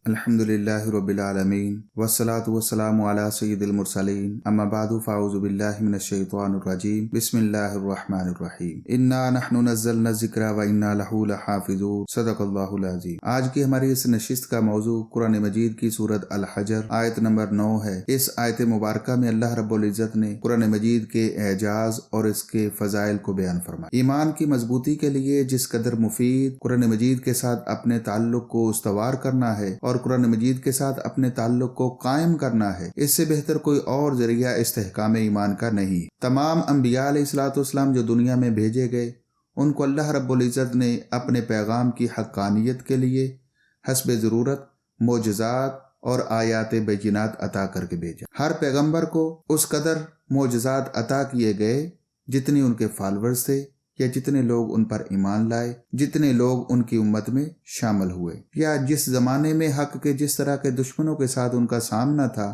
الحمدللہ رب العالمین والصلاة والسلام علی سید المرسلین اما بعد فاعوذ باللہ من الشیطان الرجیم بسم اللہ الرحمن الرحیم انا نحن نزلنا الذکر وانا لہ لحافظون صدق اللہ العظیم۔ آج کی ہماری اس نشست کا موضوع قرآن مجید کی سورت الحجر آیت نمبر 9 ہے۔ اس آیت مبارکہ میں اللہ رب العزت نے قرآن مجید کے اعجاز اور اس کے فضائل کو بیان فرمایا۔ ایمان کی مضبوطی کے لیے جس قدر مفید قرآن مجید کے ساتھ اپنے تعلق کو استوار کرنا ہے اور قرآن مجید کے ساتھ اپنے تعلق کو قائم کرنا ہے، اس سے بہتر کوئی اور ذریعہ استحکام ایمان کا نہیں۔ تمام انبیاء علیہ الصلوۃ والسلام جو دنیا میں بھیجے گئے، ان کو اللہ رب العزت نے اپنے پیغام کی حقانیت کے لیے حسب ضرورت معجزات اور آیات بینات عطا کر کے بھیجا۔ ہر پیغمبر کو اس قدر معجزات عطا کیے گئے جتنی ان کے فالورز تھے یا جتنے لوگ ان پر ایمان لائے، جتنے لوگ ان کی امت میں شامل ہوئے، یا جس زمانے میں حق کے جس طرح کے دشمنوں کے ساتھ ان کا سامنا تھا،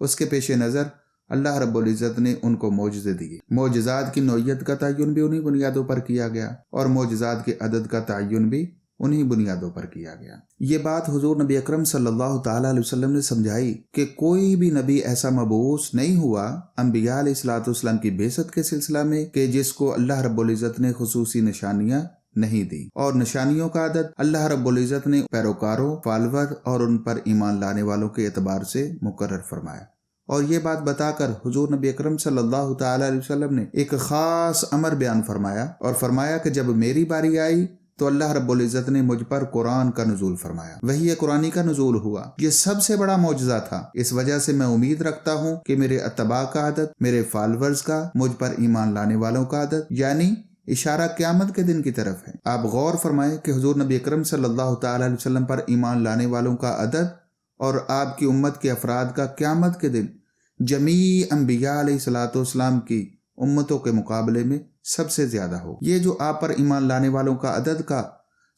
اس کے پیش نظر اللہ رب العزت نے ان کو معجزے دیے۔ معجزات کی نوعیت کا تعین بھی انہی بنیادوں پر کیا گیا اور معجزات کے عدد کا تعین بھی انہی بنیادوں پر کیا گیا۔ یہ بات حضور نبی اکرم صلی اللہ تعالی علیہ وسلم نے سمجھائی کہ کوئی بھی نبی ایسا مبعوث نہیں ہوا انبیاء علیہ الصلوۃ والسلام کی بعثت کے سلسلہ میں کہ جس کو اللہ رب العزت نے خصوصی نشانیاں نہیں دی، اور نشانیوں کا عدد اللہ رب العزت نے پیروکاروں، فالور اور ان پر ایمان لانے والوں کے اعتبار سے مقرر فرمایا۔ اور یہ بات بتا کر حضور نبی اکرم صلی اللہ تعالی علیہ وسلم نے ایک خاص امر بیان فرمایا اور فرمایا کہ جب میری باری آئی تو اللہ رب العزت نے مجھ پر قرآن کا نزول فرمایا، وحی قرآنی کا نزول ہوا۔ یہ سب سے بڑا معجزہ تھا۔ اس وجہ سے میں امید رکھتا ہوں کہ میرے اتباع کا عدد، میرے فالورز کا، مجھ پر ایمان لانے والوں کا عدد، یعنی اشارہ قیامت کے دن کی طرف ہے۔ آپ غور فرمائیں کہ حضور نبی اکرم صلی اللہ تعالی علیہ وسلم پر ایمان لانے والوں کا عدد اور آپ کی امت کے افراد کا قیامت کے دن جمیع انبیاء علیہ الصلوۃ والسلام کی امتوں کے مقابلے میں سب سے زیادہ ہو۔ یہ جو آپ پر ایمان لانے والوں کا عدد کا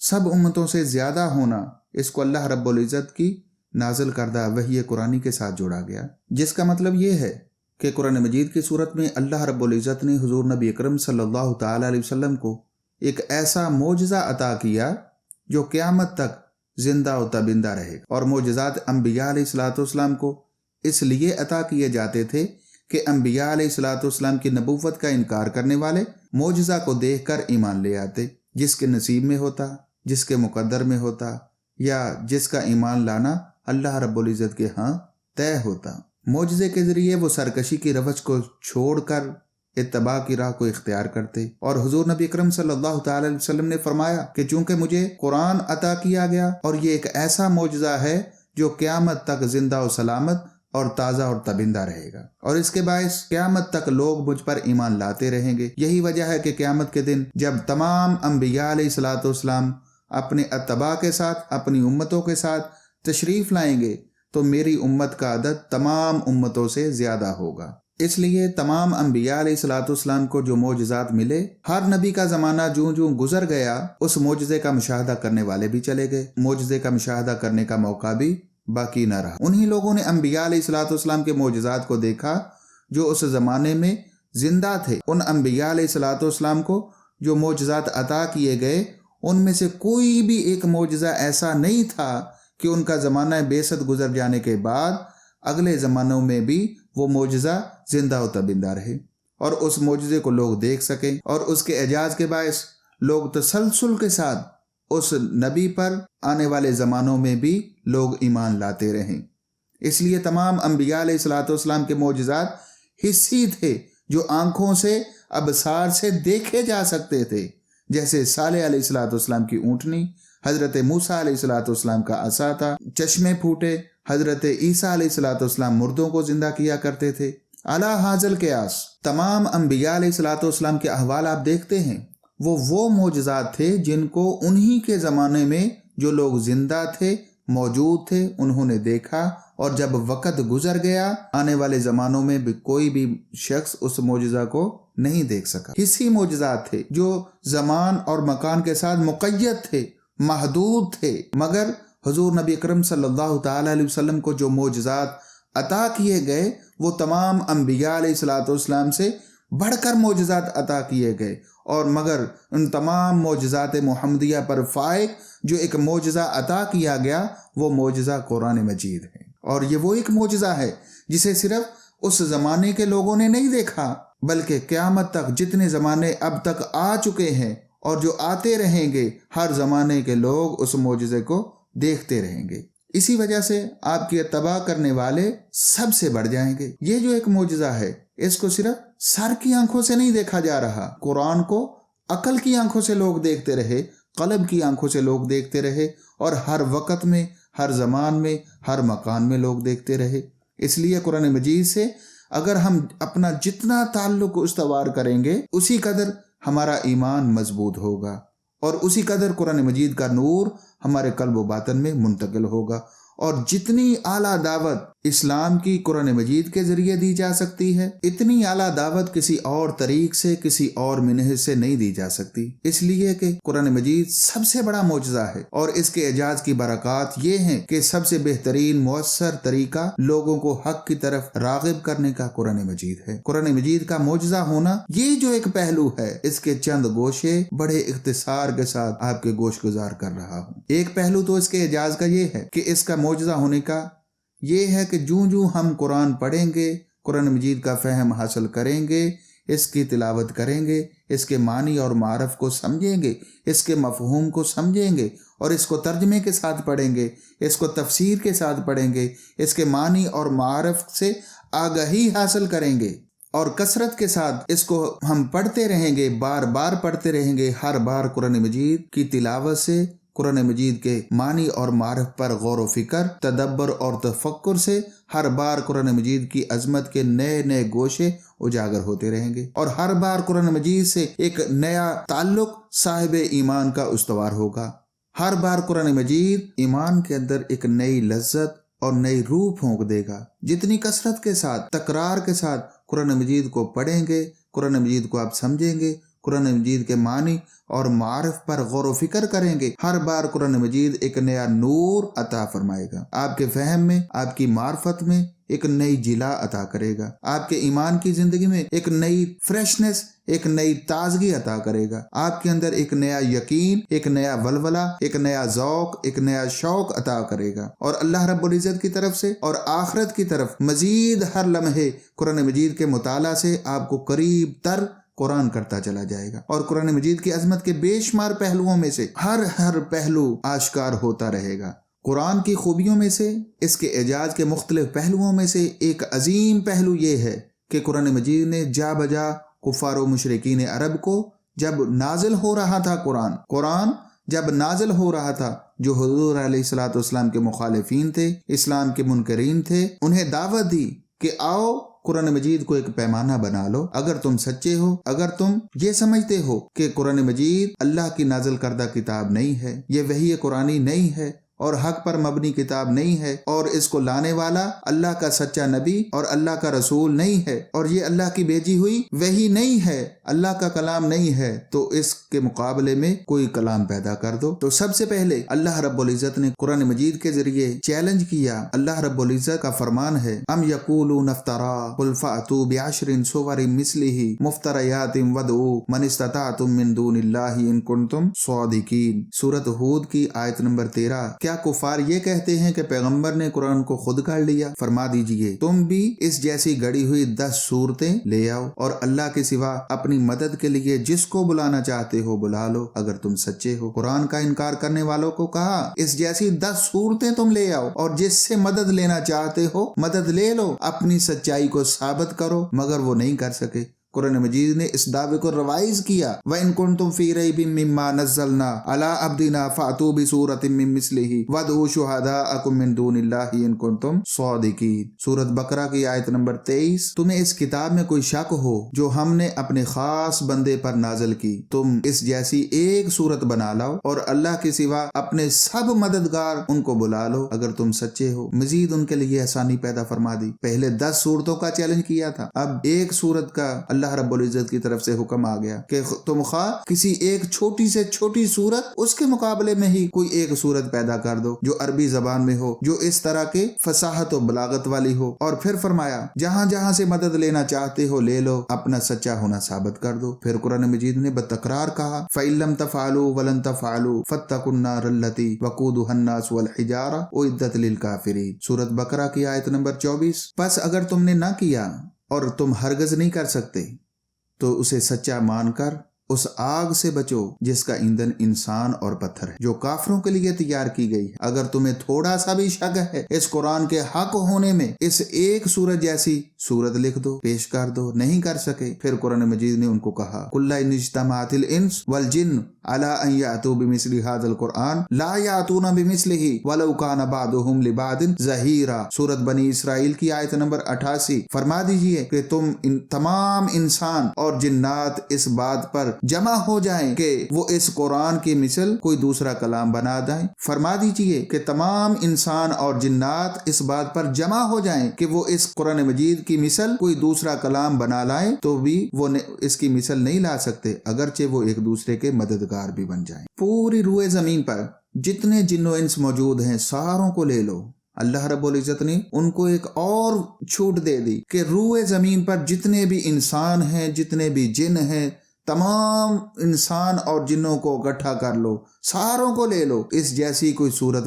سب امتوں سے زیادہ ہونا، اس کو اللہ رب العزت کی نازل کردہ وحی قرآنی کے ساتھ جوڑا گیا، جس کا مطلب یہ ہے کہ قرآن مجید کی صورت میں اللہ رب العزت نے حضور نبی اکرم صلی اللہ تعالی علیہ وسلم کو ایک ایسا معجزہ عطا کیا جو قیامت تک زندہ و تابندہ رہے گا۔ اور معجزات انبیاء علیہ الصلوۃ والسلام کو اس لیے عطا کیے جاتے تھے کہ انبیاء علیہ الصلوۃ والسلام کی نبوت کا انکار کرنے والے معجزہ کو دیکھ کر ایمان لے آتے، جس کے نصیب میں ہوتا، جس کے مقدر میں ہوتا، یا جس کا ایمان لانا اللہ رب العزت کے ہاں طے ہوتا۔ معجزے کے ذریعے وہ سرکشی کی روش کو چھوڑ کر اتباع کی راہ کو اختیار کرتے، اور حضور نبی اکرم صلی اللہ تعالی علیہ وسلم نے فرمایا کہ چونکہ مجھے قرآن عطا کیا گیا اور یہ ایک ایسا معجزہ ہے جو قیامت تک زندہ و سلامت اور تازہ اور تابندہ رہے گا، اور اس کے باعث قیامت تک لوگ مجھ پر ایمان لاتے رہیں گے۔ یہی وجہ ہے کہ قیامت کے دن جب تمام انبیاء علیہ الصلوۃ والسلام اپنے اتباع کے ساتھ، اپنی امتوں کے ساتھ تشریف لائیں گے تو میری امت کا عدد تمام امتوں سے زیادہ ہوگا۔ اس لیے تمام انبیاء علیہ الصلوۃ والسلام کو جو معجزات ملے، ہر نبی کا زمانہ جوں جوں گزر گیا اس معجزے کا مشاہدہ کرنے والے بھی چلے گئے، معجزے کا مشاہدہ کرنے کا موقع بھی باقی نہ رہا۔ انہی لوگوں نے انبیاء علیہ الصلوۃ والسلام کے معجزات کو دیکھا جو اس زمانے میں زندہ تھے۔ ان انبیاء علیہ الصلوۃ والسلام کو جو معجزات عطا کیے گئے، ان میں سے کوئی بھی ایک معجزہ ایسا نہیں تھا کہ ان کا زمانہ بعثت گزر جانے کے بعد اگلے زمانوں میں بھی وہ معجزہ زندہ و تابندہ رہے اور اس معجزے کو لوگ دیکھ سکیں، اور اس کے اعجاز کے باعث لوگ تسلسل کے ساتھ اس نبی پر آنے والے زمانوں میں بھی لوگ ایمان لاتے رہیں۔ اس لیے تمام انبیاء علیہ الصلوۃ والسلام کے معجزات حسی تھے جو آنکھوں سے، ابصار سے دیکھے جا سکتے تھے، جیسے صالح علیہ الصلوۃ والسلام کی اونٹنی، حضرت موسیٰ علیہ الصلوۃ والسلام کا عصا تھا، چشمے پھوٹے، حضرت عیسیٰ علیہ الصلوۃ والسلام مردوں کو زندہ کیا کرتے تھے، اعلیٰ حاضل قیاس۔ تمام انبیاء علیہ الصلوۃ والسلام کے احوال آپ دیکھتے ہیں، وہ معجزات تھے جن کو انہی کے زمانے میں جو لوگ زندہ تھے، موجود تھے، انہوں نے دیکھا، اور جب وقت گزر گیا آنے والے زمانوں میں بھی کوئی بھی شخص اس معجزہ کو نہیں دیکھ سکا۔ اسی معجزات تھے جو زمان اور مکان کے ساتھ مقید تھے، محدود تھے، مگر حضور نبی اکرم صلی اللہ تعالی علیہ وسلم کو جو معجزات عطا کیے گئے وہ تمام انبیاء علیہ الصلوۃ والسلام سے بڑھ کر معجزات عطا کیے گئے، اور مگر ان تمام معجزات محمدیہ پر فائق جو ایک معجزہ عطا کیا گیا وہ معجزہ قرآن مجید ہے، اور یہ وہ ایک معجزہ ہے جسے صرف اس زمانے کے لوگوں نے نہیں دیکھا، بلکہ قیامت تک جتنے زمانے اب تک آ چکے ہیں اور جو آتے رہیں گے، ہر زمانے کے لوگ اس معجزے کو دیکھتے رہیں گے۔ اسی وجہ سے آپ کی اتباع کرنے والے سب سے بڑھ جائیں گے۔ یہ جو ایک معجزہ ہے اس کو صرف سر کی آنکھوں سے نہیں دیکھا جا رہا، قرآن کو عقل کی آنکھوں سے لوگ دیکھتے رہے، قلب کی آنکھوں سے لوگ دیکھتے رہے، اور ہر وقت میں، ہر زمان میں، ہر مکان میں لوگ دیکھتے رہے۔ اس لیے قرآن مجید سے اگر ہم اپنا جتنا تعلق استوار کریں گے اسی قدر ہمارا ایمان مضبوط ہوگا، اور اسی قدر قرآن مجید کا نور ہمارے قلب و باطن میں منتقل ہوگا، اور جتنی اعلیٰ دعوت اسلام کی قرآن مجید کے ذریعے دی جا سکتی ہے، اتنی اعلیٰ دعوت کسی اور طریق سے، کسی اور منہج سے نہیں دی جا سکتی، اس لیے کہ قرآن مجید سب سے بڑا معجزہ ہے، اور اس کے اعجاز کی برکات یہ ہیں کہ سب سے بہترین مؤثر طریقہ لوگوں کو حق کی طرف راغب کرنے کا قرآن مجید ہے۔ قرآن مجید کا معجزہ ہونا یہ جو ایک پہلو ہے، اس کے چند گوشے بڑے اختصار کے ساتھ آپ کے گوش گزار کر رہا ہوں۔ ایک پہلو تو اس کے اعجاز کا یہ ہے کہ اس کا معجزہ ہونے کا یہ ہے کہ جوں ہم قرآن پڑھیں گے، قرآن مجید کا فہم حاصل کریں گے، اس کی تلاوت کریں گے، اس کے معنی اور معرف کو سمجھیں گے، اس کے مفہوم کو سمجھیں گے، اور اس کو ترجمے کے ساتھ پڑھیں گے، اس کو تفسیر کے ساتھ پڑھیں گے، اس کے معنی اور معرف سے آگاہی حاصل کریں گے، اور کثرت کے ساتھ اس کو ہم پڑھتے رہیں گے، بار بار پڑھتے رہیں گے، ہر بار قرآن مجید کی تلاوت سے، قرآن مجید کے معنی اور معرف پر غور و فکر، تدبر اور تفکر سے ہر بار قرآن مجید کی عظمت کے نئے نئے گوشے اجاگر ہوتے رہیں گے، اور ہر بار قرآن مجید سے ایک نیا تعلق صاحب ایمان کا استوار ہوگا۔ ہر بار قرآن مجید ایمان کے اندر ایک نئی لذت اور نئی روح پھونک دے گا۔ جتنی کثرت کے ساتھ، تکرار کے ساتھ قرآن مجید کو پڑھیں گے، قرآن مجید کو آپ سمجھیں گے، قرآن مجید کے معنی اور معرف پر غور و فکر کریں گے، ہر بار قرآن مجید ایک نیا نور عطا فرمائے گا، آپ کے فہم میں، آپ کی معرفت میں ایک نئی جلا عطا کرے گا، آپ کے ایمان کی زندگی میں ایک نئی فریشنس، ایک نئی تازگی عطا کرے گا، آپ کے اندر ایک نیا یقین، ایک نیا ولولہ، ایک نیا ذوق، ایک نیا شوق عطا کرے گا، اور اللہ رب العزت کی طرف سے اور آخرت کی طرف مزید ہر لمحے قرآن مجید کے مطالعہ سے آپ کو قریب تر قرآن کرتا چلا جائے گا، اور قرآن مجید کی عظمت کے بے شمار پہلوؤں میں سے ہر پہلو آشکار ہوتا رہے گا۔ قرآن کی خوبیوں میں سے، اس کے اعجاز کے مختلف پہلوؤں میں سے ایک عظیم پہلو یہ ہے کہ قرآن مجید نے جا بجا کفار و مشرکین عرب کو جب نازل ہو رہا تھا، قرآن جب نازل ہو رہا تھا، جو حضور علیہ الصلوۃ والسلام کے مخالفین تھے، اسلام کے منکرین تھے، انہیں دعوت دی کہ آؤ قرآن مجید کو ایک پیمانہ بنا لو، اگر تم سچے ہو، اگر تم یہ سمجھتے ہو کہ قرآن مجید اللہ کی نازل کردہ کتاب نہیں ہے، یہ وحی قرآنی نہیں ہے، اور حق پر مبنی کتاب نہیں ہے، اور اس کو لانے والا اللہ کا سچا نبی اور اللہ کا رسول نہیں ہے، اور یہ اللہ کی بھیجی ہوئی وحی نہیں ہے، اللہ کا کلام نہیں ہے، تو اس کے مقابلے میں کوئی کلام پیدا کر دو۔ تو سب سے پہلے اللہ رب العزت نے قرآن مجید کے ذریعے چیلنج کیا۔ اللہ رب العزت کا فرمان ہے، ام یقولون افترا قل فأتوا بعشر سور مثلہ مفتریات وادعوا من استطعتم من دون اللہ ان کنتم صادقین۔ سورۃ ہود کی آیت نمبر 13۔ کیا کفار یہ کہتے ہیں کہ پیغمبر نے قرآن کو خود کر لیا؟ فرما دیجئے تم بھی اس جیسی گڑی ہوئی 10 صورتیں لے آؤ، اور اللہ کے سوا اپنی مدد کے لیے جس کو بلانا چاہتے ہو بلا لو اگر تم سچے ہو۔ قرآن کا انکار کرنے والوں کو کہا اس جیسی 10 صورتیں تم لے آؤ، اور جس سے مدد لینا چاہتے ہو مدد لے لو، اپنی سچائی کو ثابت کرو، مگر وہ نہیں کر سکے۔ قرآن مجید نے اس دعوے کو روائز کیا، وَإِن كُنتُمْ فِي رَيْبٍ مِّمَّا نَزَّلْنَا عَلَىٰ عَبْدِنَا فَأْتُوا بِسُورَةٍ مِّن مِّثْلِهِ وَادْعُوا شُهَدَاءَكُم مِّن دُونِ اللَّهِ إِن كُنتُمْ صَادِقِينَ۔ سورۃ بقرہ کی آیت نمبر 23۔ تمہیں اس کتاب میں کوئی شک ہو جو ہم نے اپنے خاص بندے پر نازل کی، تم اس جیسی ایک صورت بنا لاؤ، اور اللہ کے سوا اپنے سب مددگار ان کو بلا لو اگر تم سچے ہو۔ مزید ان کے لیے آسانی پیدا فرما دی۔ پہلے 10 صورتوں کا چیلنج کیا تھا، اب ایک صورت کا اللہ اللہ رب العزت کی طرف سے حکم آ گیا کہ تم خواہ کسی ایک چھوٹی سے چھوٹی صورت اس کے مقابلے میں ہی کوئی ایک صورت پیدا کر دو جو عربی زبان میں ہو، جو اس طرح کے فصاحت و بلاغت والی ہو، اور پھر فرمایا جہاں جہاں سے مدد لینا چاہتے ہو لے لو، اپنا سچا ہونا ثابت کر دو۔ پھر قرآن مجید نے بتکرار کہا فَإِن لَّمْ تَفْعَلُوا وَلَن تَفْعَلُوا فَاتَّقُوا النَّارَ الَّتِي وَقُودُهَا النَّاسُ وَالْحِجَارَةُ أُعِدَّتْ لِلْكَافِرِينَ، سورۃ بقرہ کی آیت نمبر 24۔ پس اگر تم نے نہ کیا اور تم ہرگز نہیں کر سکتے تو اسے سچا مان کر اس آگ سے بچو جس کا ایندھن انسان اور پتھر ہے، جو کافروں کے لیے تیار کی گئی ہے۔ اگر تمہیں تھوڑا سا بھی شک ہے اس قرآن کے حق ہونے میں، اس ایک سورت جیسی سورت لکھ دو، پیش کر دو۔ نہیں کر سکے، پھر قرآن مجید نے ان کو کہا قُلْ إِنِ اجْتَمَعَتِ الْإِنسُ وَالْجِنُّ عَلَىٰ أَن يَأْتُوا بِمِثْلِ هَٰذَا الْقُرْآنِ لَا يَأْتُونَ بِمِثْلِهِ وَلَوْ كَانَ بَعْضُهُمْ لِبَعْضٍ ظَهِيرًا، سورۃ بنی اسرائیل کی آیت نمبر 88۔ فرما دیجئے کہ تم تمام انسان اور جنات اس بات پر جمع ہو جائیں کہ وہ اس قرآن کی مثل کوئی دوسرا کلام بنا دیں۔ فرما دیجئے کہ تمام انسان اور جنات اس بات پر جمع ہو جائیں کہ وہ اس قرآن مجید کی مثل کوئی دوسرا کلام بنا لائیں تو بھی وہ اس کی مثل نہیں لا سکتے، اگرچہ وہ ایک دوسرے کے مددگار بھی بن جائیں۔ پوری روئے زمین پر جتنے جن و انس موجود ہیں ساروں کو لے لو۔ اللہ رب العزت نے ان کو ایک اور چھوٹ دے دی کہ روئے زمین پر جتنے بھی انسان ہیں، جتنے بھی جن ہیں، تمام انسان اور جنوں کو اکٹھا کر لو، ساروں کو لے لو، اس جیسی کوئی صورت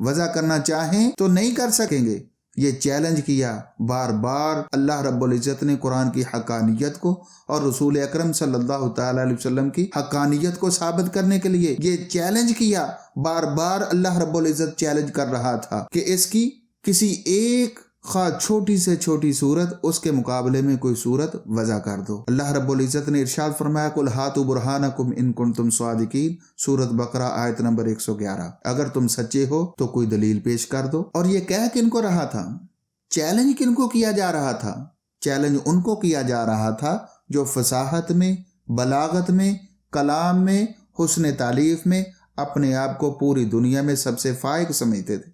وضع کرنا چاہیں تو نہیں کر سکیں گے۔ یہ چیلنج کیا بار بار اللہ رب العزت نے قرآن کی حقانیت کو اور رسول اکرم صلی اللہ تعالی علیہ وسلم کی حقانیت کو ثابت کرنے کے لیے یہ چیلنج کیا، بار بار اللہ رب العزت چیلنج کر رہا تھا کہ اس کی کسی ایک خواہ چھوٹی سے چھوٹی صورت اس کے مقابلے میں کوئی صورت وضع کر دو۔ اللہ رب العزت نے ارشاد فرمایا قُلْ هَاتُوا بُرْهَانَكُمْ إِن كُنتُمْ صَادِقِينَ، سورۃ بقرہ آیت نمبر 111۔ اگر تم سچے ہو تو کوئی دلیل پیش کر دو۔ اور یہ کہہ کن کو رہا تھا؟ چیلنج کن کو کیا جا رہا تھا؟ چیلنج ان کو کیا جا رہا تھا جو فصاحت میں، بلاغت میں، کلام میں، حسن تعلیف میں اپنے آپ کو پوری دنیا میں سب سے فائق سمجھتے تھے۔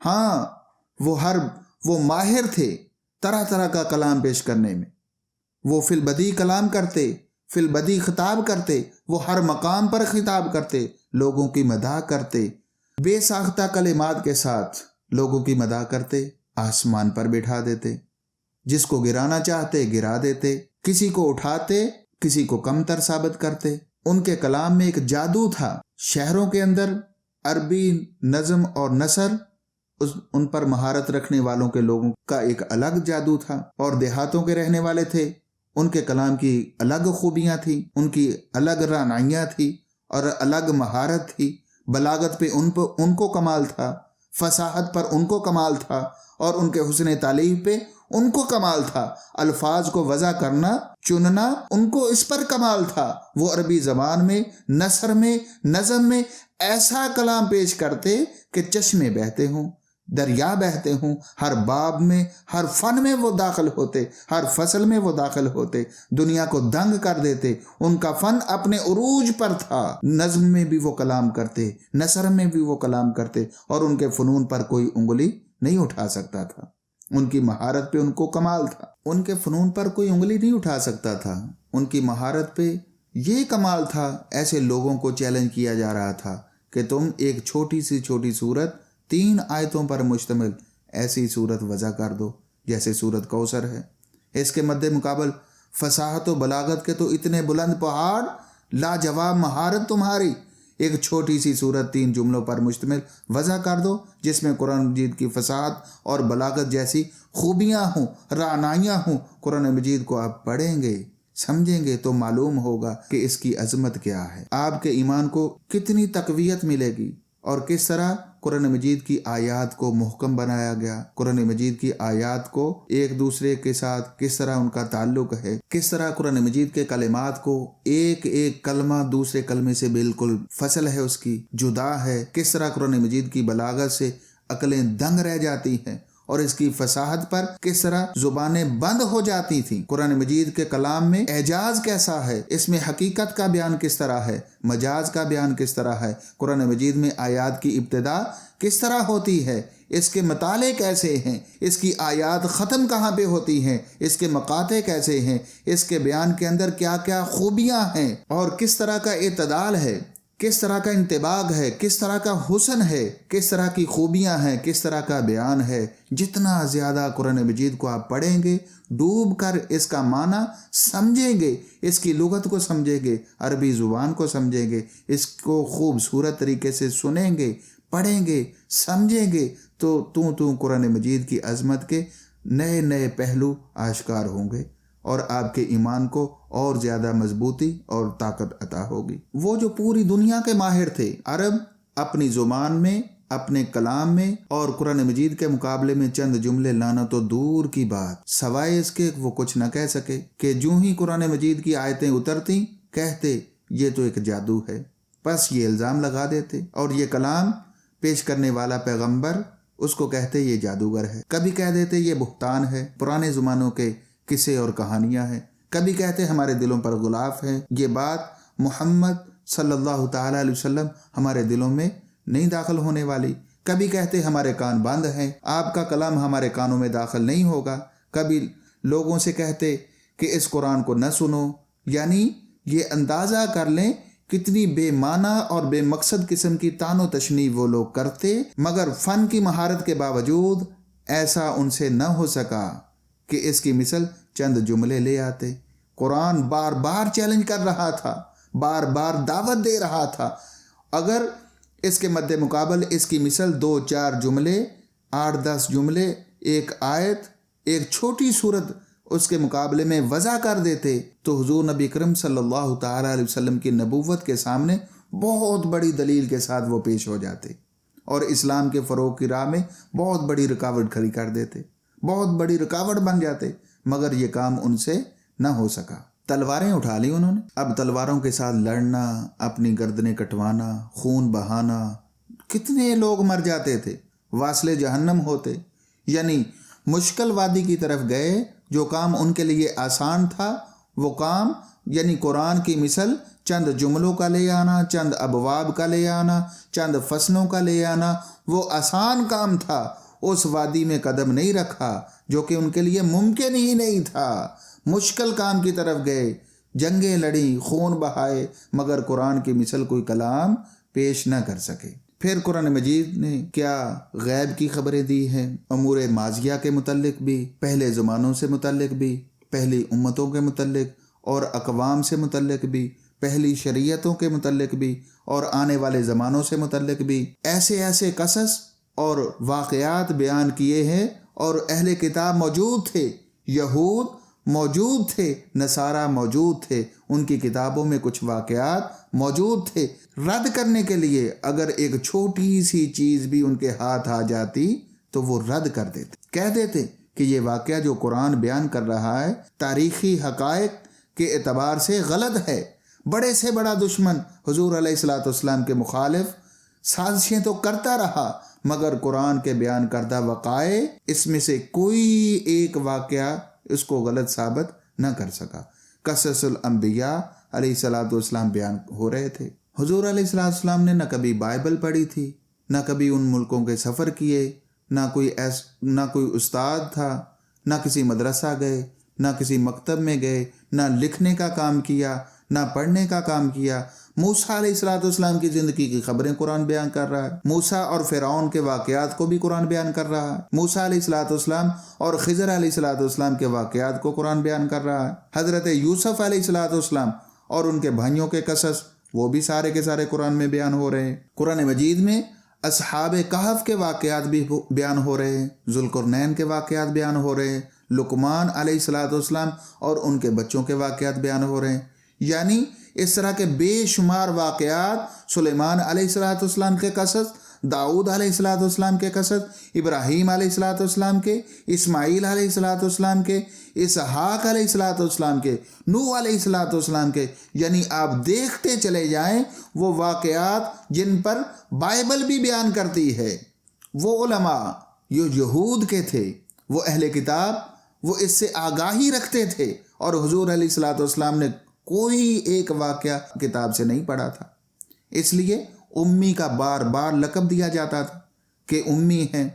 ہاں، وہ ماہر تھے طرح طرح کا کلام پیش کرنے میں، وہ فی البدیع کلام کرتے، فی البدیع خطاب کرتے، وہ ہر مقام پر خطاب کرتے، لوگوں کی مداح کرتے، بے ساختہ کلمات کے ساتھ لوگوں کی مداح کرتے، آسمان پر بٹھا دیتے، جس کو گرانا چاہتے گرا دیتے، کسی کو اٹھاتے، کسی کو کم تر ثابت کرتے۔ ان کے کلام میں ایک جادو تھا، شہروں کے اندر عربی نظم اور نثر ان پر مہارت رکھنے والوں کے لوگوں کا ایک الگ جادو تھا، اور دیہاتوں کے رہنے والے تھے، ان کے کلام کی الگ خوبیاں تھیں، ان کی الگ رعنائیاں تھی اور الگ مہارت تھی۔ بلاغت پہ ان کو کمال تھا، فصاحت پر ان کو کمال تھا، اور ان کے حسن تعلیف پہ ان کو کمال تھا، الفاظ کو وضع کرنا، چننا ان کو اس پر کمال تھا۔ وہ عربی زبان میں، نثر میں، نظم میں ایسا کلام پیش کرتے کہ چشمے بہتے ہوں، دریا بہتے ہوں، ہر باب میں، ہر فن میں وہ داخل ہوتے، ہر فصل میں وہ داخل ہوتے، دنیا کو دنگ کر دیتے۔ ان کا فن اپنے عروج پر تھا، نظم میں بھی وہ کلام کرتے، نثر میں بھی وہ کلام کرتے، اور ان کے فنون پر کوئی انگلی نہیں اٹھا سکتا تھا۔ ان کی مہارت پہ ان کو کمال تھا، ان کے فنون پر کوئی انگلی نہیں اٹھا سکتا تھا، ان کی مہارت پہ یہ کمال تھا۔ ایسے لوگوں کو چیلنج کیا جا رہا تھا کہ تم ایک چھوٹی سی چھوٹی صورت 3 آیتوں پر مشتمل ایسی صورت وضع کر دو جیسے صورت کوثر ہے۔ اس کے مد مقابل فصاحت و بلاغت کے تو اتنے بلند پہاڑ، لاجواب مہارت تمہاری، ایک چھوٹی سی صورت 3 جملوں پر مشتمل وضع کر دو جس میں قرآن مجید کی فصاحت اور بلاغت جیسی خوبیاں ہوں، رعنائیاں ہوں۔ قرآن مجید کو آپ پڑھیں گے، سمجھیں گے تو معلوم ہوگا کہ اس کی عظمت کیا ہے، آپ کے ایمان کو کتنی تقویت ملے گی، اور کس طرح قرآن مجید کی آیات کو محکم بنایا گیا، قرآن مجید کی آیات کو ایک دوسرے کے ساتھ کس طرح ان کا تعلق ہے، کس طرح قرآن مجید کے کلمات کو ایک ایک کلمہ دوسرے کلمے سے بالکل فصل ہے، اس کی جدا ہے، کس طرح قرآن مجید کی بلاغت سے عقلیں دنگ رہ جاتی ہیں، اور اس کی فصاحت پر کس طرح زبانیں بند ہو جاتی تھیں۔ قرآن مجید کے کلام میں اعجاز کیسا ہے، اس میں حقیقت کا بیان کس طرح ہے، مجاز کا بیان کس طرح ہے۔ قرآن مجید میں آیات کی ابتدا کس طرح ہوتی ہے، اس کے مطالعے کیسے ہیں، اس کی آیات ختم کہاں پہ ہوتی ہیں، اس کے مقاطع کیسے ہیں، اس کے بیان کے اندر کیا کیا خوبیاں ہیں، اور کس طرح کا اعتدال ہے، کس طرح کا انطباق ہے، کس طرح کا حسن ہے، کس طرح کی خوبیاں ہیں، کس طرح کا بیان ہے۔ جتنا زیادہ قرآن مجید کو آپ پڑھیں گے، ڈوب کر اس کا معنی سمجھیں گے، اس کی لغت کو سمجھیں گے، عربی زبان کو سمجھیں گے، اس کو خوبصورت طریقے سے سنیں گے، پڑھیں گے، سمجھیں گے، تو قرآن مجید کی عظمت کے نئے نئے پہلو آشکار ہوں گے، اور آپ کے ایمان کو اور زیادہ مضبوطی اور طاقت عطا ہوگی۔ وہ جو پوری دنیا کے ماہر تھے، عرب اپنی زبان میں، اپنے کلام میں، اور قرآن مجید کے مقابلے میں چند جملے لانا تو دور کی بات، سوائے اس کے وہ کچھ نہ کہہ سکے کہ جو ہی قرآن مجید کی آیتیں اترتی کہتے یہ تو ایک جادو ہے، بس یہ الزام لگا دیتے، اور یہ کلام پیش کرنے والا پیغمبر اس کو کہتے یہ جادوگر ہے، کبھی کہہ دیتے یہ بہتان ہے، پرانے زمانوں کے قصے اور کہانیاں ہیں، کبھی کہتے ہمارے دلوں پر غلاف ہے، یہ بات محمد صلی اللہ تعالی علیہ وسلم ہمارے دلوں میں نہیں داخل ہونے والی، کبھی کہتے ہمارے کان بند ہیں، آپ کا کلام ہمارے کانوں میں داخل نہیں ہوگا، کبھی لوگوں سے کہتے کہ اس قرآن کو نہ سنو۔ یعنی یہ اندازہ کر لیں کتنی بے معنی اور بے مقصد قسم کی تان و تشنیع وہ لوگ کرتے، مگر فن کی مہارت کے باوجود ایسا ان سے نہ ہو سکا کہ اس کی مثل چند جملے لے آتے۔ قرآن بار بار چیلنج کر رہا تھا، بار بار دعوت دے رہا تھا، اگر اس کے مد مقابل اس کی مثل 2-4 جملے، 8-10 جملے، ایک آیت، ایک چھوٹی سورت اس کے مقابلے میں وضع کر دیتے تو حضور نبی کرم صلی اللہ تعالی علیہ وسلم کی نبوت کے سامنے بہت بڑی دلیل کے ساتھ وہ پیش ہو جاتے، اور اسلام کے فروغ کی راہ میں بہت بڑی رکاوٹ کھڑی کر دیتے، بہت بڑی رکاوٹ بن جاتے، مگر یہ کام ان سے نہ ہو سکا۔ تلواریں اٹھا لی انہوں نے، اب تلواروں کے ساتھ لڑنا، اپنی گردنیں کٹوانا، خون بہانا، کتنے لوگ مر جاتے تھے، واصل جہنم ہوتے۔ یعنی مشکل وادی کی طرف گئے، جو کام ان کے لیے آسان تھا وہ کام، یعنی قرآن کی مثل چند جملوں کا لے آنا، چند ابواب کا لے آنا، چند فصلوں کا لے آنا، وہ آسان کام تھا، اس وادی میں قدم نہیں رکھا جو کہ ان کے لیے ممکن ہی نہیں تھا، مشکل کام کی طرف گئے، جنگیں لڑیں، خون بہائے، مگر قرآن کی مثل کوئی کلام پیش نہ کر سکے۔ پھر قرآن مجید نے کیا غیب کی خبریں دی ہیں، امور ماضیہ کے متعلق بھی، پہلے زمانوں سے متعلق بھی، پہلی امتوں کے متعلق اور اقوام سے متعلق بھی، پہلی شریعتوں کے متعلق بھی اور آنے والے زمانوں سے متعلق بھی، ایسے ایسے قصص اور واقعات بیان کیے ہیں، اور اہل کتاب موجود تھے، یہود موجود تھے، نصارہ موجود تھے، ان کی کتابوں میں کچھ واقعات موجود تھے، رد کرنے کے لیے اگر ایک چھوٹی سی چیز بھی ان کے ہاتھ آ جاتی تو وہ رد کر دیتے، کہہ دیتے کہ یہ واقعہ جو قرآن بیان کر رہا ہے تاریخی حقائق کے اعتبار سے غلط ہے۔ بڑے سے بڑا دشمن حضور علیہ الصلوۃ والسلام کے مخالف سازشیں تو کرتا رہا، مگر قرآن کے بیان کردہ وقائع اس میں سے کوئی ایک واقعہ اس کو غلط ثابت نہ کر سکا۔ قصص الانبیاء علیہ الصلوۃ والسلام بیان ہو رہے تھے۔ حضور علیہ الصلوۃ والسلام نے نہ کبھی بائبل پڑھی تھی، نہ کبھی ان ملکوں کے سفر کیے، نہ کوئی استاد تھا، نہ کسی مدرسہ گئے، نہ کسی مکتب میں گئے، نہ لکھنے کا کام کیا، نہ پڑھنے کا کام کیا۔ موسیٰ علیہ الصلوۃ والسلام کی زندگی کی خبریں قرآن بیان کر رہا ہے، موسیٰ اور فرعون کے واقعات کو بھی قرآن بیان کر رہا ہے، موسیٰ علیہ الصلوۃ والسلام اور خضر علیہ الصلوۃ والسلام کے واقعات کو قرآن بیان کر رہا ہے، حضرت یوسف علیہ الصلوۃ والسلام اور ان کے بھائیوں کے قصص وہ بھی سارے کے سارے قرآن میں بیان ہو رہے ہیں۔ قرآن مجید میں اصحاب کہف کے واقعات بھی بیان ہو رہے ہیں، ذوالقرنین کے واقعات بیان ہو رہے ہیں، لقمان علیہ الصلوۃ والسلام اور ان کے بچوں کے واقعات بیان ہو رہے ہیں۔ یعنی اس طرح کے بے شمار واقعات، سلیمان علیہ الصلوۃ والسلام کے قصص، داؤد علیہ الصلوۃ والسلام کے قصص، ابراہیم علیہ الصلوۃ والسلام کے، اسماعیل علیہ الصلوۃ والسلام کے، اسحاق علیہ الصلوۃ والسلام کے، نوح علیہ الصلوۃ والسلام کے، یعنی آپ دیکھتے چلے جائیں وہ واقعات جن پر بائبل بھی بیان کرتی ہے۔ وہ علماء جو یہود کے تھے، وہ اہل کتاب، وہ اس سے آگاہی رکھتے تھے، اور حضور علیہ الصلوۃ والسلام نے کوئی ایک واقعہ کتاب سے نہیں پڑھا تھا، اس لیے امی کا بار بار لقب دیا جاتا تھا۔ کہ امی ہیں،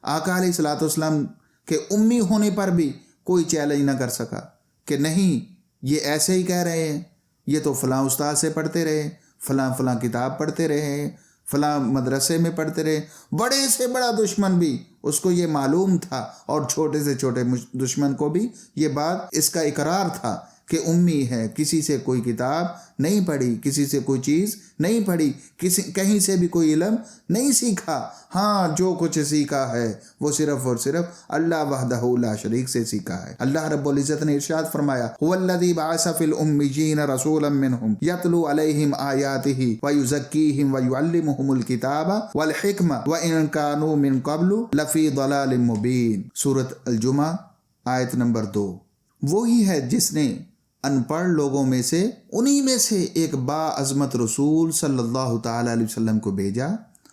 آقا علیہ الصلوۃ والسلام کے امی ہونے پر بھی کوئی چیلنج نہ کر سکا کہ نہیں یہ ایسے ہی کہہ رہے ہیں، یہ تو فلاں استاد سے پڑھتے رہے، فلاں فلاں کتاب پڑھتے رہے، فلاں مدرسے میں پڑھتے رہے۔ بڑے سے بڑا دشمن بھی اس کو یہ معلوم تھا، اور چھوٹے سے چھوٹے دشمن کو بھی یہ بات اس کا اقرار تھا کہ امی ہے، کسی سے کوئی کتاب نہیں پڑھی، کسی سے کوئی چیز نہیں پڑھی، کہیں سے بھی کوئی علم نہیں سیکھا۔ ہاں جو کچھ سیکھا ہے وہ صرف اور صرف اللہ وحدہ لا شریک سے سیکھا ہے۔ اللہ رب العزت نے ارشاد فرمایا هو الذی بعث فی الامیین رسولا منہم یتلو علیہم آیاتہ ویزکیہم ویعلمہم الکتاب والحکمہ وان کانوا من قبل لفی ضلال مبین۔ سورۃ الجمعہ آیت نمبر 2۔ وہی ہے جس نے ان پڑھ لوگوں میں سے انہی میں سے ایک باعظمت رسول صلی اللہ تعالی علیہ وسلم کو بھیجا،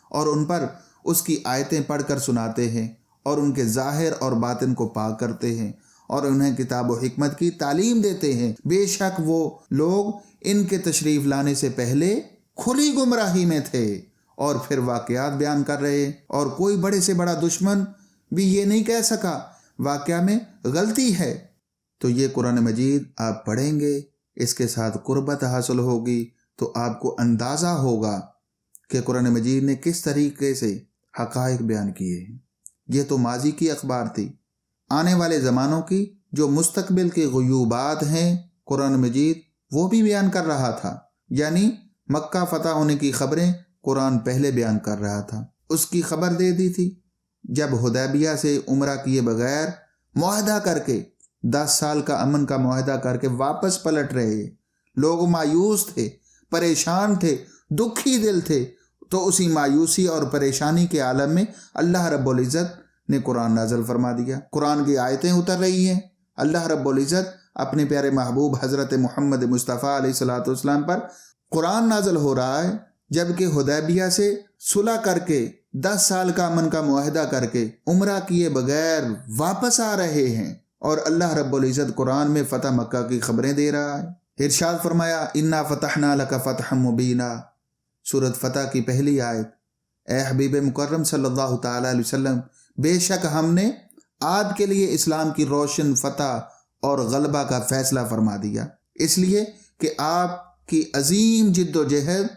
اور ان پر اس کی آیتیں پڑھ کر سناتے ہیں، اور ان کے ظاہر اور باطن کو پاک کرتے ہیں، اور انہیں کتاب و حکمت کی تعلیم دیتے ہیں۔ بے شک وہ لوگ ان کے تشریف لانے سے پہلے کھلی گمراہی میں تھے۔ اور پھر واقعات بیان کر رہے ہیں، اور کوئی بڑے سے بڑا دشمن بھی یہ نہیں کہہ سکا واقعہ میں غلطی ہے۔ تو یہ قرآن مجید آپ پڑھیں گے، اس کے ساتھ قربت حاصل ہوگی، تو آپ کو اندازہ ہوگا کہ قرآن مجید نے کس طریقے سے حقائق بیان کیے ہیں۔ یہ تو ماضی کی اخبار تھی، آنے والے زمانوں کی جو مستقبل کے غیوبات ہیں قرآن مجید وہ بھی بیان کر رہا تھا۔ یعنی مکہ فتح ہونے کی خبریں قرآن پہلے بیان کر رہا تھا۔ اس کی خبر دے دی تھی جب حدیبیہ سے عمرہ کیے بغیر معاہدہ کر کے 10 سال کا امن کا معاہدہ کر کے واپس پلٹ رہے، لوگ مایوس تھے، پریشان تھے، دکھی دل تھے۔ تو اسی مایوسی اور پریشانی کے عالم میں اللہ رب العزت نے قرآن نازل فرما دیا، قرآن کی آیتیں اتر رہی ہیں۔ اللہ رب العزت اپنے پیارے محبوب حضرت محمد مصطفیٰ علیہ الصلوۃ والسلام پر قرآن نازل ہو رہا ہے، جبکہ حدیبیہ سے صلح کر کے 10 سال کا امن کا معاہدہ کر کے عمرہ کیے بغیر واپس آ رہے ہیں، اور اللہ رب العزت قرآن میں فتح مکہ کی خبریں دے رہا ہے۔ ارشاد فرمایا انا فتحنا لک فتحا مبینا، سورۃ فتح کی پہلی آیت۔ اے حبیب مکرم صلی اللہ تعالی علیہ وسلم، بے شک ہم نے آپ کے لیے اسلام کی روشن فتح اور غلبہ کا فیصلہ فرما دیا، اس لیے کہ آپ کی عظیم جد و جہد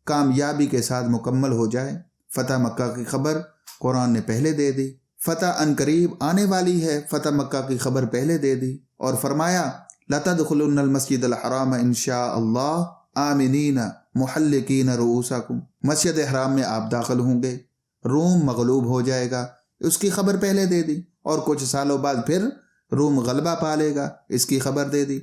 کامیابی کے ساتھ مکمل ہو جائے۔ فتح مکہ کی خبر قرآن نے پہلے دے دی، فتح ان قریب آنے والی ہے، فتح مکہ کی خبر پہلے دے دی، اور فرمایا لَتَدْخُلُنَّ الْمَسْجِدَ الْحَرَامَ إِنْ شَاءَ اللَّهُ آمِنِينَ مُحَلِّقِينَ رُؤُوسَكُمْ، مسجد حرام میں آپ داخل ہوں گے، روم مغلوب ہو جائے گا، اس کی خبر پہلے دے دی، اور کچھ سالوں بعد پھر روم غلبہ پا لے گا، اس کی خبر دے دی۔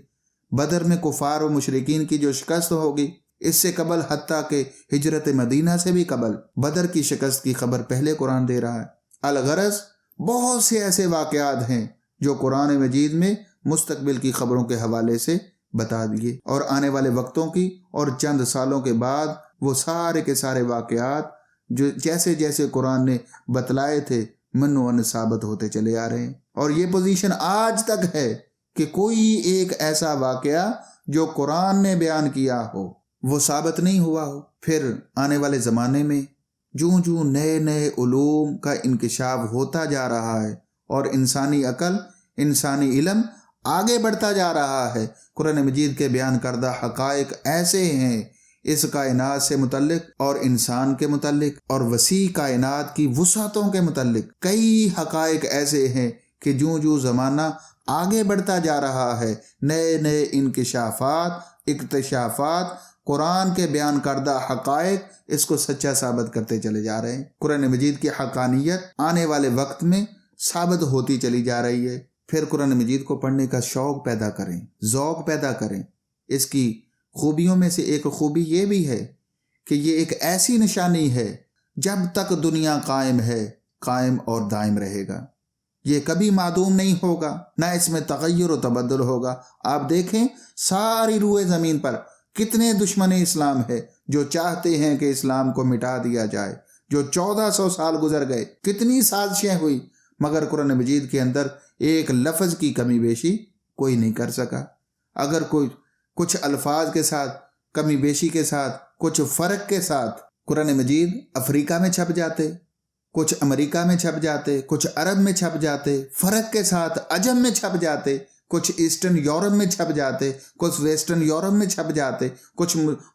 بدر میں کفار و مشرکین کی جو شکست ہوگی، اس سے قبل حتیٰ کہ ہجرت مدینہ سے بھی قبل بدر کی شکست کی خبر پہلے قرآن دے رہا ہے۔ الغرض بہت سے ایسے واقعات ہیں جو قرآن مجید میں مستقبل کی خبروں کے حوالے سے بتا دیے، اور آنے والے وقتوں کی اور چند سالوں کے بعد وہ سارے کے سارے واقعات جو جیسے جیسے قرآن نے بتلائے تھے منو ثابت ہوتے چلے آ رہے ہیں۔ اور یہ پوزیشن آج تک ہے کہ کوئی ایک ایسا واقعہ جو قرآن نے بیان کیا ہو وہ ثابت نہیں ہوا ہو۔ پھر آنے والے زمانے میں جوں جوں نئے نئے علوم کا انکشاف ہوتا جا رہا ہے اور انسانی عقل، انسانی علم آگے بڑھتا جا رہا ہے، قرآن مجید کے بیان کردہ حقائق ایسے ہیں اس کائنات سے متعلق اور انسان کے متعلق اور وسیع کائنات کی وسعتوں کے متعلق کئی حقائق ایسے ہیں کہ جوں جوں زمانہ آگے بڑھتا جا رہا ہے، نئے نئے انکشافات، اکتشافات، قرآن کے بیان کردہ حقائق اس کو سچا ثابت کرتے چلے جا رہے ہیں۔ قرآن مجید کی حقانیت آنے والے وقت میں ثابت ہوتی چلی جا رہی ہے۔ پھر قرآن مجید کو پڑھنے کا شوق پیدا کریں، ذوق پیدا کریں۔ اس کی خوبیوں میں سے ایک خوبی یہ بھی ہے کہ یہ ایک ایسی نشانی ہے جب تک دنیا قائم ہے، قائم اور دائم رہے گا، یہ کبھی معدوم نہیں ہوگا، نہ اس میں تغیر و تبدل ہوگا۔ آپ دیکھیں ساری روئے زمین پر کتنے دشمن اسلام ہے جو چاہتے ہیں کہ اسلام کو مٹا دیا جائے، جو 1400 سال گزر گئے، کتنی سازشیں ہوئی، مگر قرآن مجید کے اندر ایک لفظ کی کمی بیشی کوئی نہیں کر سکا۔ اگر کوئی کچھ الفاظ کے ساتھ کمی بیشی کے ساتھ، کچھ فرق کے ساتھ قرآن مجید افریقہ میں چھپ جاتے، کچھ امریکہ میں چھپ جاتے، کچھ عرب میں چھپ جاتے، فرق کے ساتھ عجم میں چھپ جاتے، کچھ ایسٹرن یورپ میں چھپ جاتے، کچھ ویسٹرن یورپ میں چھپ جاتے،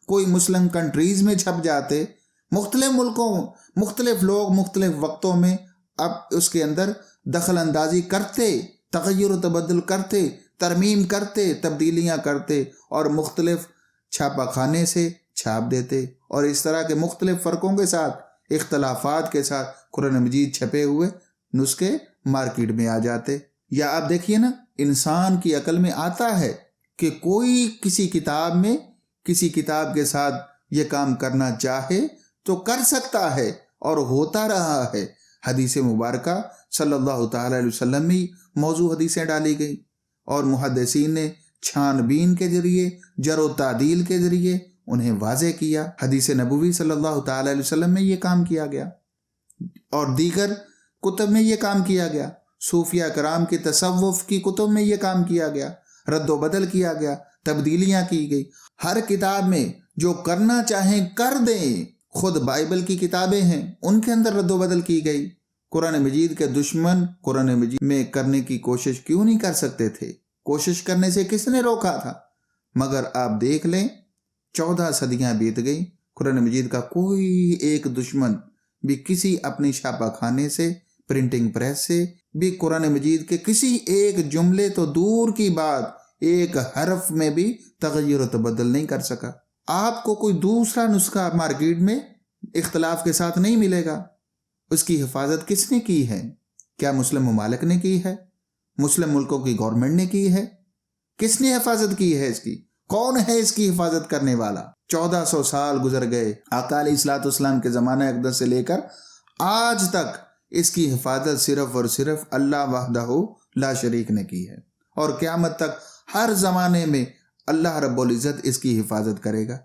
کوئی مسلم کنٹریز میں چھپ جاتے۔ مختلف ملکوں، مختلف لوگ مختلف وقتوں میں اب اس کے اندر دخل اندازی کرتے، تغیر و تبدل کرتے، ترمیم کرتے، تبدیلیاں کرتے اور مختلف چھاپا خانے سے چھاپ دیتے، اور اس طرح کے مختلف فرقوں کے ساتھ، اختلافات کے ساتھ قرآن مجید چھپے ہوئے نسخے مارکیٹ میں آ جاتے۔ یا آپ دیکھیے نا، انسان کی عقل میں آتا ہے کہ کوئی کسی کتاب میں کسی کتاب کے ساتھ یہ کام کرنا چاہے تو کر سکتا ہے، اور ہوتا رہا ہے۔ حدیث مبارکہ صلی اللہ تعالی علیہ وسلم میں موضوع حدیثیں ڈالی گئی، اور محدثین نے چھان بین کے ذریعے، جر و تعدیل کے ذریعے انہیں واضح کیا۔ حدیث نبوی صلی اللہ تعالی علیہ وسلم میں یہ کام کیا گیا، اور دیگر کتب میں یہ کام کیا گیا، صوفیہ کرام کی تصوف کی کتب میں یہ کام کیا گیا، رد و بدل کیا گیا، تبدیلیاں کی گئی۔ ہر کتاب میں جو کرنا چاہیں کر دیں۔ خود بائبل کی کتابیں ہیں، ان کے اندر رد و بدل کی گئی۔ قرآن مجید کے دشمن قرآن مجید میں کرنے کی کوشش کیوں نہیں کر سکتے تھے؟ کوشش کرنے سے کس نے روکا تھا؟ مگر آپ دیکھ لیں، 14 صدیاں بیت گئی، قرآن مجید کا کوئی ایک دشمن بھی کسی اپنی چھاپا خانے سے، پرنٹنگ پریس سے بھی قرآن مجید کے کسی ایک جملے تو دور کی بات، ایک حرف میں بھی تغیر و تبدل نہیں کر سکا۔ آپ کو کوئی دوسرا نسخہ مارکیٹ میں اختلاف کے ساتھ نہیں ملے گا۔ اس کی حفاظت کس نے کی ہے؟ کیا مسلم ممالک نے کی ہے؟ مسلم ملکوں کی گورنمنٹ نے کی ہے؟ کس نے حفاظت کی ہے اس کی؟ کون ہے اس کی حفاظت کرنے والا؟ 1400 سال گزر گئے، آقا علیہ الصلوۃ والسلام کے زمانہ اقدس سے لے کر آج تک اس کی حفاظت صرف اور صرف اللہ وحدہ لا شریک نے کی ہے، اور قیامت تک ہر زمانے میں اللہ رب العزت اس کی حفاظت کرے گا،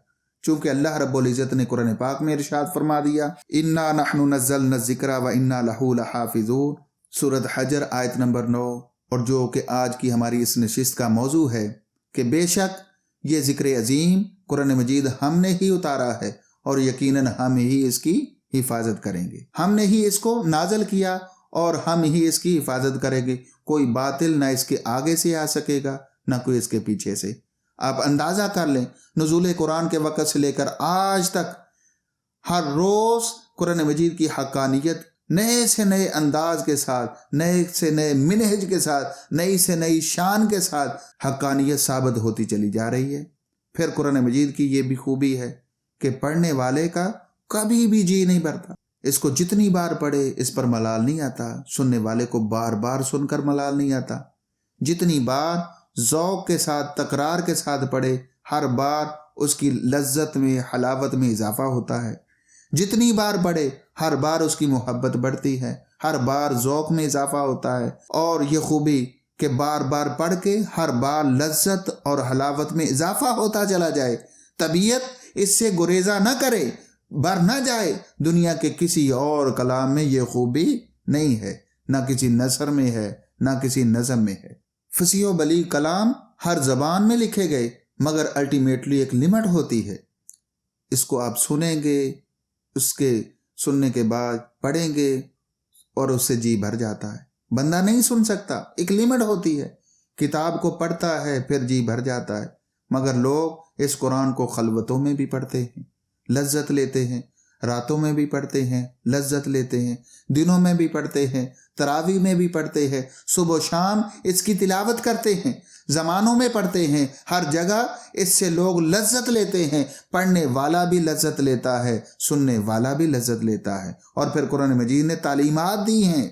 چونکہ اللہ رب العزت نے قرآن پاک میں ارشاد فرما دیا، اِنَّا نَحْنُ نَزَّلْنَا الذِّكْرَ وَإِنَّا لَهُ لَحَافِظُونَ، سورۃ حجر آیت نمبر 9۔ اور جو کہ آج کی ہماری اس نشست کا موضوع ہے کہ بے شک یہ ذکر عظیم قرآن مجید ہم نے ہی اتارا ہے، اور یقیناً ہم ہی اس کی حفاظت کریں گے۔ ہم نے ہی اس کو نازل کیا اور ہم ہی اس کی حفاظت کریں گے۔ کوئی باطل نہ اس کے آگے سے آ سکے گا، نہ کوئی اس کے پیچھے سے۔ آپ اندازہ کر لیں، نزول قرآن کے وقت سے لے کر آج تک ہر روز قرآن مجید کی حقانیت نئے سے نئے انداز کے ساتھ، نئے سے نئے منہج کے ساتھ، نئی سے نئی شان کے ساتھ حقانیت ثابت ہوتی چلی جا رہی ہے۔ پھر قرآن مجید کی یہ بھی خوبی ہے کہ پڑھنے والے کا کبھی بھی جی نہیں بھرتا۔ اس کو جتنی بار پڑھے اس پر ملال نہیں آتا، سننے والے کو بار بار سن کر ملال نہیں آتا۔ جتنی بار ذوق کے ساتھ، تکرار کے ساتھ پڑھے، ہر بار اس کی لذت میں، حلاوت میں اضافہ ہوتا ہے۔ جتنی بار پڑھے ہر بار اس کی محبت بڑھتی ہے، ہر بار ذوق میں اضافہ ہوتا ہے۔ اور یہ خوبی کہ بار بار پڑھ کے ہر بار لذت اور حلاوت میں اضافہ ہوتا چلا جائے، طبیعت اس سے گریزہ نہ کرے، بر نہ جائے۔ دنیا کے کسی اور کلام میں یہ خوبی نہیں ہے، نہ کسی نثر میں ہے، نہ کسی نظم میں ہے۔ فصیح و بلیغ کلام ہر زبان میں لکھے گئے، مگر الٹیمیٹلی ایک لمٹ ہوتی ہے۔ اس کو آپ سنیں گے، اس کے سننے کے بعد پڑھیں گے اور اس سے جی بھر جاتا ہے۔ بندہ نہیں سن سکتا، ایک لمٹ ہوتی ہے۔ کتاب کو پڑھتا ہے پھر جی بھر جاتا ہے، مگر لوگ اس قرآن کو خلوتوں میں بھی پڑھتے ہیں، لذت لیتے ہیں، راتوں میں بھی پڑھتے ہیں، لذت لیتے ہیں، دنوں میں بھی پڑھتے ہیں، تراویح میں بھی پڑھتے ہیں، صبح و شام اس کی تلاوت کرتے ہیں، زمانوں میں پڑھتے ہیں، ہر جگہ اس سے لوگ لذت لیتے ہیں۔ پڑھنے والا بھی لذت لیتا ہے، سننے والا بھی لذت لیتا ہے۔ اور پھر قرآن مجید نے تعلیمات دی ہیں،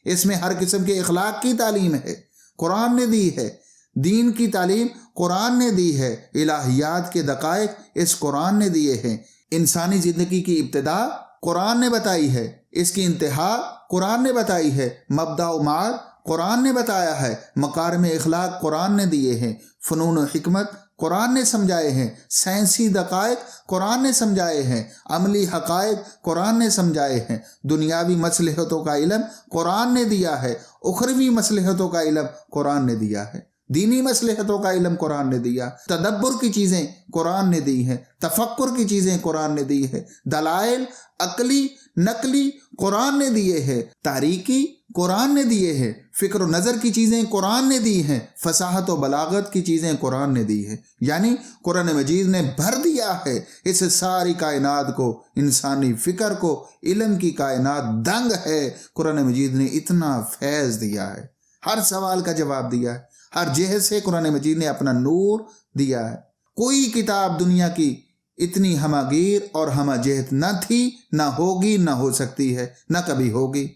اس میں ہر قسم کے اخلاق کی تعلیم ہے، قرآن نے دی ہے۔ دین کی تعلیم قرآن نے دی ہے، الہیات کے دقائق اس قرآن نے دیے ہیں۔ انسانی زندگی کی ابتدا قرآن نے بتائی ہے، اس کی انتہا قرآن نے بتائی ہے، مبدأ و معاد قرآن نے بتایا ہے، مکارم اخلاق قرآن نے دیے ہیں، فنون و حکمت قرآن نے سمجھائے ہیں، سائنسی دقائق قرآن نے سمجھائے ہیں، عملی حقائق قرآن نے سمجھائے ہیں، دنیاوی مصلحتوں کا علم قرآن نے دیا ہے، اخروی مصلحتوں کا علم قرآن نے دیا ہے۔ دینی مصلحتوں کا علم قرآن نے دیا، تدبر کی چیزیں قرآن نے دی ہیں، تفکر کی چیزیں قرآن نے دی ہے، دلائل عقلی نقلی قرآن نے دیے ہیں، تاریکی قرآن نے دیے ہیں، فکر و نظر کی چیزیں قرآن نے دی ہیں، فصاحت و بلاغت کی چیزیں قرآن نے دی ہیں۔ یعنی قرآن مجید نے بھر دیا ہے اس ساری کائنات کو، انسانی فکر کو، علم کی کائنات دنگ ہے۔ قرآن مجید نے اتنا فیض دیا ہے، ہر سوال کا جواب دیا ہے، ہر جہت سے قرآن مجید نے اپنا نور دیا ہے۔ کوئی کتاب دنیا کی اتنی ہماگیر اور ہمہ جہت نہ تھی، نہ ہوگی، نہ ہو سکتی ہے، نہ کبھی ہوگی۔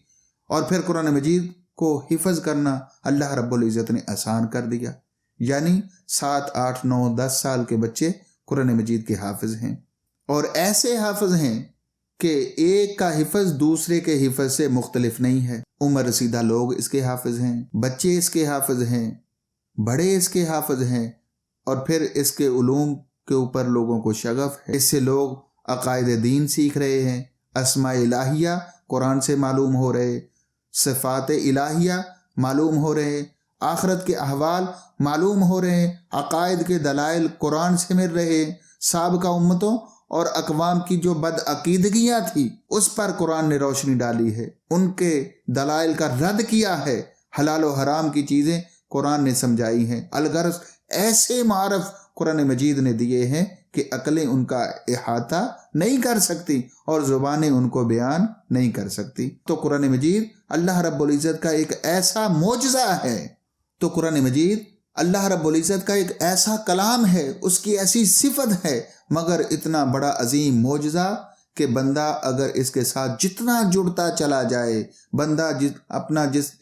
اور پھر قرآن مجید کو حفظ کرنا اللہ رب العزت نے آسان کر دیا، یعنی 7، 8، 9، 10 سال کے بچے قرآن مجید کے حافظ ہیں، اور ایسے حافظ ہیں کہ ایک کا حفظ دوسرے کے حفظ سے مختلف نہیں ہے۔ عمر رسیدہ لوگ اس کے حافظ ہیں، بچے اس کے حافظ ہیں، بڑے اس کے حافظ ہیں، اور پھر اس کے علوم کے اوپر لوگوں کو شغف ہے۔ اس سے لوگ عقائد دین سیکھ رہے ہیں، اسماء الہیہ قرآن سے معلوم ہو رہے، صفات الہیہ معلوم ہو رہے، آخرت کے احوال معلوم ہو رہے ہیں، عقائد کے دلائل قرآن سے مل رہے ہیں۔ سابقہ امتوں اور اقوام کی جو بدعقیدگیاں تھی اس پر قرآن نے روشنی ڈالی ہے، ان کے دلائل کا رد کیا ہے، حلال و حرام کی چیزیں قرآن نے سمجھائی ہیں۔ الغرض ایسے معارف قرآن مجید نے دیے ہیں کہ عقلیں ان کا احاطہ نہیں کر سکتی اور زبانیں ان کو بیان نہیں کر سکتی۔ تو قرآن مجید اللہ رب العزت کا ایک ایسا معجزہ ہے، تو قرآن مجید اللہ رب العزت کا ایک ایسا کلام ہے، اس کی ایسی صفت ہے، مگر اتنا بڑا عظیم معجزہ کہ بندہ اگر اس کے ساتھ جتنا جڑتا چلا جائے، بندہ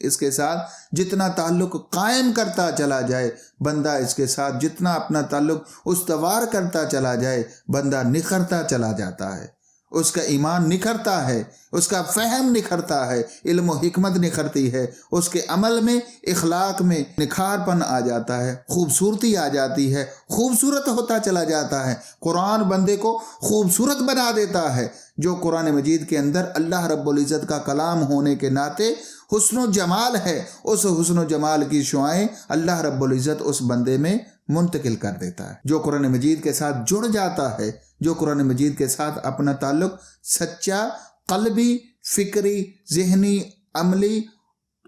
اس کے ساتھ جتنا تعلق قائم کرتا چلا جائے، بندہ اس کے ساتھ جتنا اپنا تعلق استوار کرتا چلا جائے، بندہ نکھرتا چلا جاتا ہے، اس کا ایمان نکھرتا ہے، اس کا فہم نکھرتا ہے، علم و حکمت نکھرتی ہے، اس کے عمل میں اخلاق میں نکھار پن آ جاتا ہے، خوبصورتی آ جاتی ہے، خوبصورت ہوتا چلا جاتا ہے۔ قرآن بندے کو خوبصورت بنا دیتا ہے۔ جو قرآن مجید کے اندر اللہ رب العزت کا کلام ہونے کے ناطے حسن و جمال ہے، اس حسن و جمال کی شعائیں اللہ رب العزت اس بندے میں منتقل کر دیتا ہے۔ جو قرآن مجید کے ساتھ جڑ جاتا ہے، جو قرآن مجید کے ساتھ اپنا تعلق سچا قلبی، فکری، ذہنی، عملی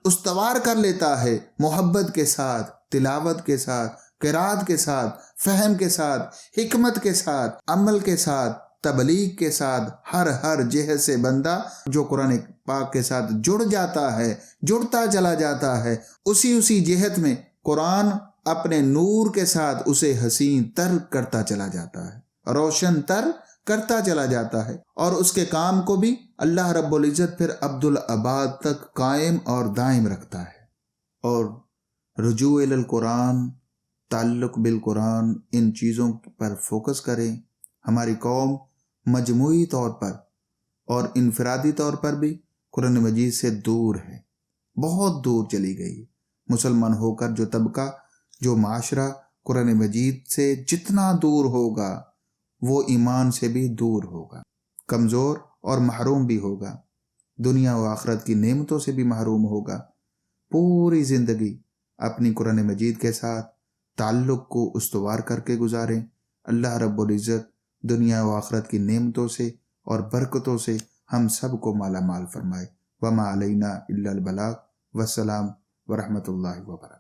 استوار کر لیتا ہے، محبت کے ساتھ، تلاوت کے ساتھ، قرات کے ساتھ، فہم کے ساتھ، حکمت کے ساتھ، عمل کے ساتھ، تبلیغ کے ساتھ، ہر جہت سے بندہ جو قرآن پاک کے ساتھ جڑ جاتا ہے، جڑتا چلا جاتا ہے، اسی جہت میں قرآن اپنے نور کے ساتھ اسے حسین تر کرتا چلا جاتا ہے، روشن تر کرتا چلا جاتا ہے، اور اس کے کام کو بھی اللہ رب العزت پھر عبدالآباد تک قائم اور دائم رکھتا ہے۔ اور رجوع الی القرآن، تعلق بالقرآن، ان چیزوں پر فوکس کریں۔ ہماری قوم مجموعی طور پر اور انفرادی طور پر بھی قرآن مجید سے دور ہے، بہت دور چلی گئی۔ مسلمان ہو کر جو طبقہ، جو معاشرہ قرآن مجید سے جتنا دور ہوگا وہ ایمان سے بھی دور ہوگا، کمزور اور محروم بھی ہوگا، دنیا و آخرت کی نعمتوں سے بھی محروم ہوگا۔ پوری زندگی اپنی قرآن مجید کے ساتھ تعلق کو استوار کر کے گزاریں۔ اللہ رب العزت دنیا و آخرت کی نعمتوں سے اور برکتوں سے ہم سب کو مالا مال فرمائے۔ وما علینا الا البلاغ۔ والسلام ورحمۃ اللہ وبرکاتہ۔